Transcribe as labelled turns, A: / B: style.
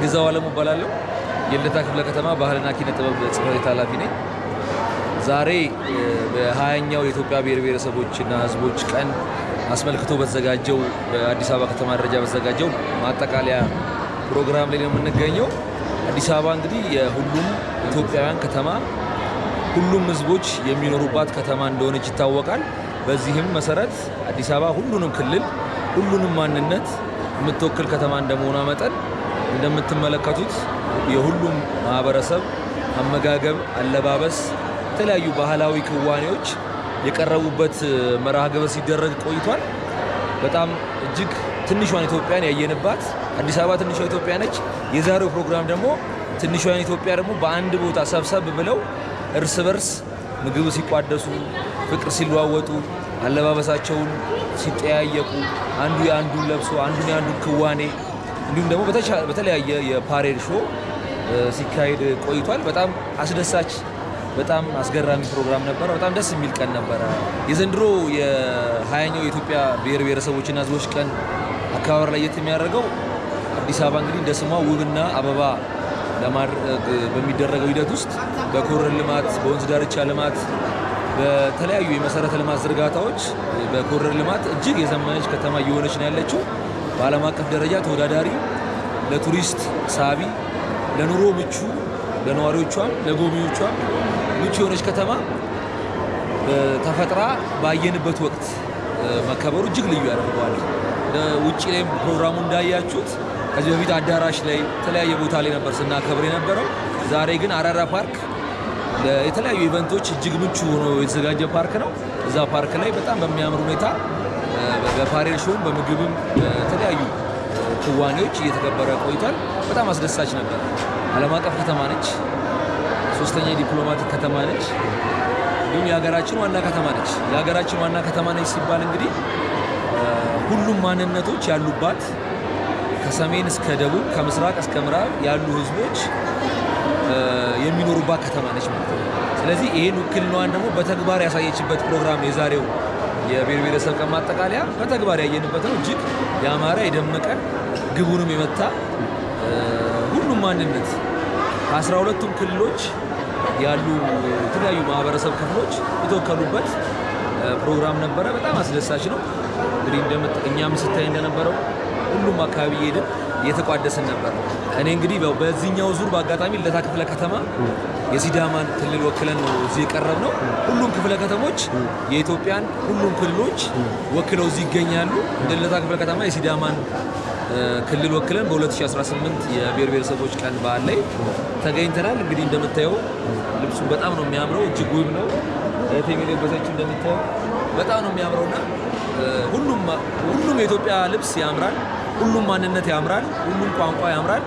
A: ግዛው አለሙ እባላለሁ። የልደታ ክፍለ ከተማ ባህልና ኪነ ጥበብ ጽሕፈት ቤት ኃላፊ ነኝ። ዛሬ በ20ኛው የኢትዮጵያ ብሔር ብሔረሰቦችና ሕዝቦች ቀን አስመልክቶ በተዘጋጀው በአዲስ አበባ ከተማ ደረጃ በተዘጋጀው ማጠቃለያ ፕሮግራም ላይ ነው የምንገኘው። አዲስ አበባ እንግዲህ የሁሉም ኢትዮጵያውያን ከተማ፣ ሁሉም ሕዝቦች የሚኖሩባት ከተማ እንደሆነች ይታወቃል። በዚህም መሰረት አዲስ አበባ ሁሉንም ክልል፣ ሁሉንም ማንነት የምትወክል ከተማ እንደመሆኗ መጠን እንደምትመለከቱት የሁሉም ማህበረሰብ አመጋገብ፣ አለባበስ፣ የተለያዩ ባህላዊ ክዋኔዎች የቀረቡበት መርሃ ግብር ሲደረግ ቆይቷል። በጣም እጅግ ትንሿን ኢትዮጵያን ያየንባት አዲስ አበባ ትንሿ ኢትዮጵያ ነች። የዛሬው ፕሮግራም ደግሞ ትንሿን ኢትዮጵያ ደግሞ በአንድ ቦታ ሰብሰብ ብለው እርስ በርስ ምግብ ሲቋደሱ፣ ፍቅር ሲለዋወጡ፣ አለባበሳቸውን ሲጠያየቁ፣ አንዱ የአንዱን ለብሶ አንዱን የአንዱን ክዋኔ እንዲሁም ደግሞ በተለያየ የፓሬድ ሾው ሲካሄድ ቆይቷል። በጣም አስደሳች፣ በጣም አስገራሚ ፕሮግራም ነበረ። በጣም ደስ የሚል ቀን ነበረ። የዘንድሮ የ20ኛው የኢትዮጵያ ብሔር ብሔረሰቦችና ሕዝቦች ቀን አከባበር ላይ የሚያደርገው አዲስ አበባ እንግዲህ እንደ ስሟ ውብና አበባ ለማድረግ በሚደረገው ሂደት ውስጥ በኮሪደር ልማት፣ በወንዝ ዳርቻ ልማት፣ በተለያዩ የመሰረተ ልማት ዝርጋታዎች በኮሪደር ልማት እጅግ የዘመነች ከተማ እየሆነች ነው ያለችው። በዓለም አቀፍ ደረጃ ተወዳዳሪ፣ ለቱሪስት ሳቢ፣ ለኑሮ ምቹ፣ ለነዋሪዎቿም ለጎብኚዎቿም ምቹ የሆነች ከተማ ተፈጥራ ባየንበት ወቅት መከበሩ እጅግ ልዩ ያደርገዋል። ውጭ ላይም ፕሮግራሙ እንዳያችሁት ከዚህ በፊት አዳራሽ ላይ የተለያየ ቦታ ላይ ነበር ስናከብር የነበረው። ዛሬ ግን አራዳ ፓርክ የተለያዩ ኢቨንቶች እጅግ ምቹ ሆኖ የተዘጋጀ ፓርክ ነው። እዛ ፓርክ ላይ በጣም በሚያምር ሁኔታ በፓሬድ ሾውም በምግብም በተለያዩ ክዋኔዎች እየተከበረ ቆይቷል። በጣም አስደሳች ነበር። ዓለም አቀፍ ከተማ ነች። 3ኛ ዲፕሎማቲክ ከተማ ነች። እንዲሁም የሀገራችን ዋና ከተማ ነች። የሀገራችን ዋና ከተማ ነች ሲባል እንግዲህ ሁሉም ማንነቶች ያሉባት ከሰሜን እስከ ደቡብ ከምስራቅ እስከ ምዕራብ ያሉ ሕዝቦች የሚኖሩባት ከተማ ነች ማለት ነው። ስለዚህ ይህን ውክልናዋን ደግሞ በተግባር ያሳየችበት ፕሮግራም የዛሬው የብሔር ብሔረሰብ ቀን ማጠቃለያ በተግባር ያየንበት ነው። እጅግ ያማረ የደመቀ ግቡንም የመታ ሁሉም ማንነት ከ12ቱም ክልሎች ያሉ የተለያዩ ማህበረሰብ ክፍሎች የተወከሉበት ፕሮግራም ነበረ። በጣም አስደሳች ነው። እንግዲህ እኛም ስታይ እንደነበረው ሁሉም አካባቢ ሄድን እየተቋደስን ነበር። እኔ እንግዲህ በዚህኛው ዙር በአጋጣሚ ልደታ ክፍለ ከተማ የሲዳማን ክልል ወክለን ነው እዚህ የቀረብ ነው። ሁሉም ክፍለ ከተሞች የኢትዮጵያን ሁሉም ክልሎች ወክለው እዚህ ይገኛሉ። እንደ ልደታ ክፍለ ከተማ የሲዳማን ክልል ወክለን በ2018 የብሔር ብሔረሰቦች ቀን በዓል ላይ ተገኝተናል። እንግዲህ እንደምታየው ልብሱ በጣም ነው የሚያምረው፣ እጅግ ውብ ነው። የለበሰችው እንደምታየው በጣም ነው የሚያምረውና ሁሉም የኢትዮጵያ ልብስ ያምራል። ሁሉም ማንነት ያምራል። ሁሉም ቋንቋ ያምራል።